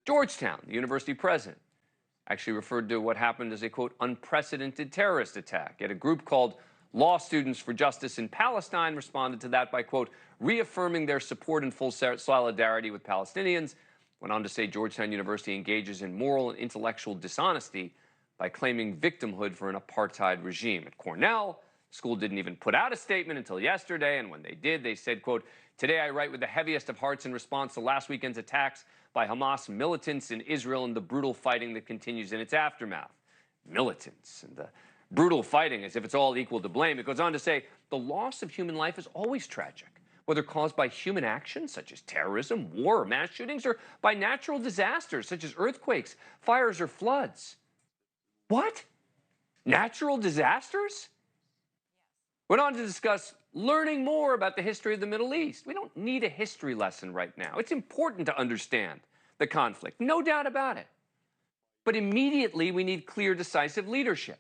Georgetown, the university president, actually referred to what happened as a, quote, unprecedented terrorist attack. Yet a group called Law Students for Justice in Palestine responded to that by, quote, reaffirming their support and full solidarity with Palestinians. Went on to say Georgetown University engages in moral and intellectual dishonesty by claiming victimhood for an apartheid regime. At Cornell, the school didn't even put out a statement until yesterday, and when they did, they said, quote, today I write with the heaviest of hearts in response to last weekend's attacks by Hamas militants in Israel and the brutal fighting that continues in its aftermath. Militants and the brutal fighting, as if it's all equal to blame. It goes on to say, the loss of human life is always tragic, whether caused by human actions such as terrorism, war, or mass shootings, or by natural disasters such as earthquakes, fires, or floods. What? Natural disasters? Went on to discuss learning more about the history of the Middle East. We don't need a history lesson right now. It's important to understand the conflict, no doubt about it. But immediately, we need clear, decisive leadership.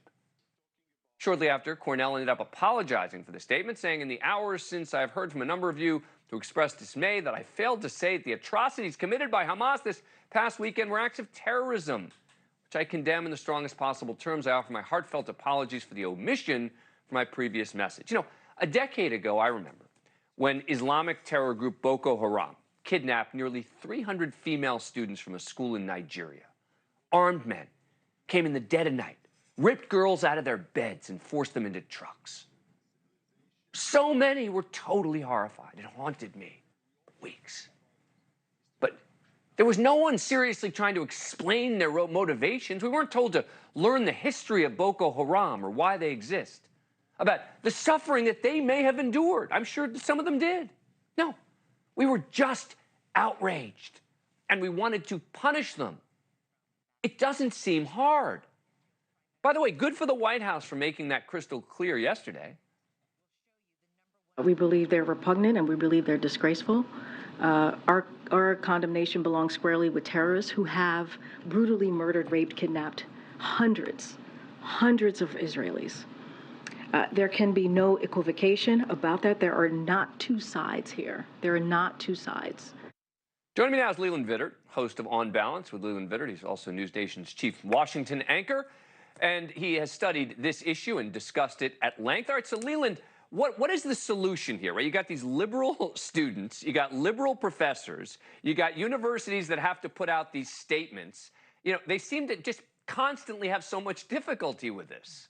Shortly after, Cornell ended up apologizing for the statement, saying, in the hours since I've heard from a number of you who expressed dismay that I failed to say that the atrocities committed by Hamas this past weekend were acts of terrorism, which I condemn in the strongest possible terms. I offer my heartfelt apologies for the omission from my previous message. You know, a decade ago, I remember, when Islamic terror group Boko Haram kidnapped nearly 300 female students from a school in Nigeria. Armed men came in the dead of night, ripped girls out of their beds and forced them into trucks. So many were totally horrified. It haunted me for weeks. But there was no one seriously trying to explain their motivations. We weren't told to learn the history of Boko Haram or why they exist, about the suffering that they may have endured. I'm sure some of them did. No, we were just outraged, and we wanted to punish them. It doesn't seem hard. By the way, good for the White House for making that crystal clear yesterday. We believe they're repugnant and we believe they're disgraceful. Our condemnation belongs squarely with terrorists who have brutally murdered, raped, kidnapped hundreds of Israelis. There can be no equivocation about that. There are not two sides here. There are not two sides. Joining me now is Leland Vittert, host of On Balance with Leland Vittert. He's also NewsNation's chief Washington anchor, and he has studied this issue and discussed it at length. All right, so Leland, what is the solution here, right? You got these liberal students, you got liberal professors, you got universities that have to put out these statements. You know, they seem to just constantly have so much difficulty with this.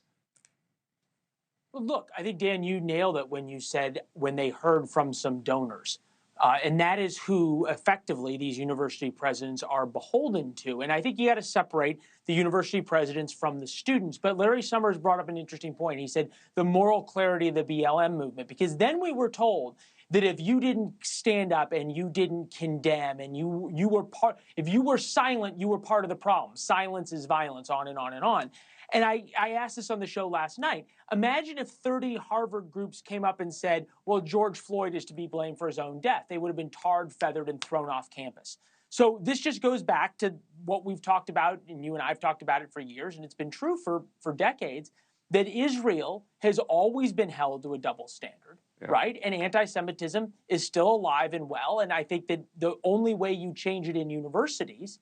Well, look, I think, Dan, you nailed it when you said when they heard from some donors. And that is who effectively these university presidents are beholden to. And I think you got to separate the university presidents from the students. But Larry Summers brought up an interesting point. He said the moral clarity of the BLM movement, because then we were told that if you didn't stand up and you didn't condemn and you were part, if you were silent, you were part of the problem. Silence is violence, on and on and on. And I asked this on the show last night. Imagine if 30 Harvard groups came up and said, well, George Floyd is to be blamed for his own death. They would have been tarred, feathered, and thrown off campus. So this just goes back to what we've talked about, and you and I have talked about it for years, and it's been true for decades, that Israel has always been held to a double standard, right? And anti-Semitism is still alive and well. And I think that the only way you change it in universities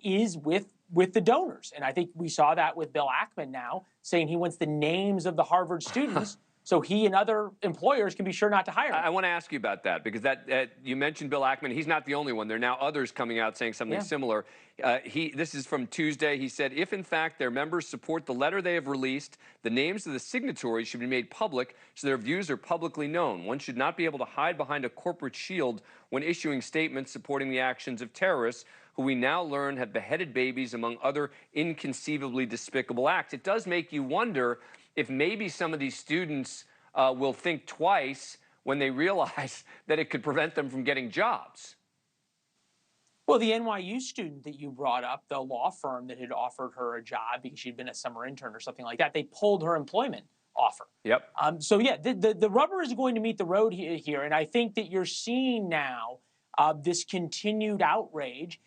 is with the donors. And I think we saw that with Bill Ackman now, saying he wants the names of the Harvard students so he and other employers can be sure not to hire them. I want to ask you about that, because that you mentioned Bill Ackman. He's not the only one. There are now others coming out saying something similar. This is from Tuesday. He said, if in fact their members support the letter they have released, the names of the signatories should be made public so their views are publicly known. One should not be able to hide behind a corporate shield when issuing statements supporting the actions of terrorists who we now learn have beheaded babies, among other inconceivably despicable acts. It does make you wonder if maybe some of these students will think twice when they realize that it could prevent them from getting jobs. Well, the NYU student that you brought up, the law firm that had offered her a job because she'd been a summer intern or something like that, they pulled her employment offer. Yep. So, yeah, the rubber is going to meet the road here. And I think that you're seeing now this continued outrage.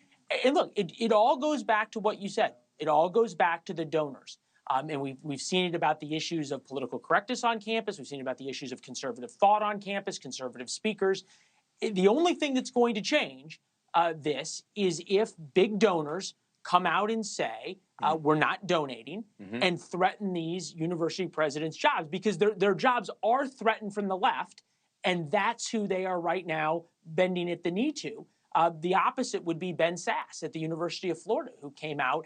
And look, it all goes back to what you said. It all goes back to the donors. And we've seen it about the issues of political correctness on campus. We've seen it about the issues of conservative thought on campus, conservative speakers. The only thing that's going to change this is if big donors come out and say, we're not donating, and threaten these university presidents' jobs, because their jobs are threatened from the left, and that's who they are right now bending at the knee to. The opposite would be Ben Sasse at the University of Florida, who came out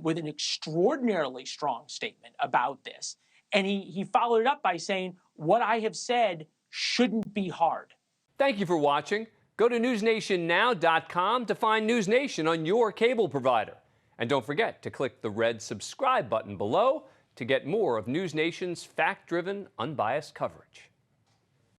with an extraordinarily strong statement about this. And he followed it up by saying, what I have said shouldn't be hard. Thank you for watching. Go to newsnationnow.com to find NewsNation on your cable provider. And don't forget to click the red subscribe button below to get more of NewsNation's fact-driven, unbiased coverage.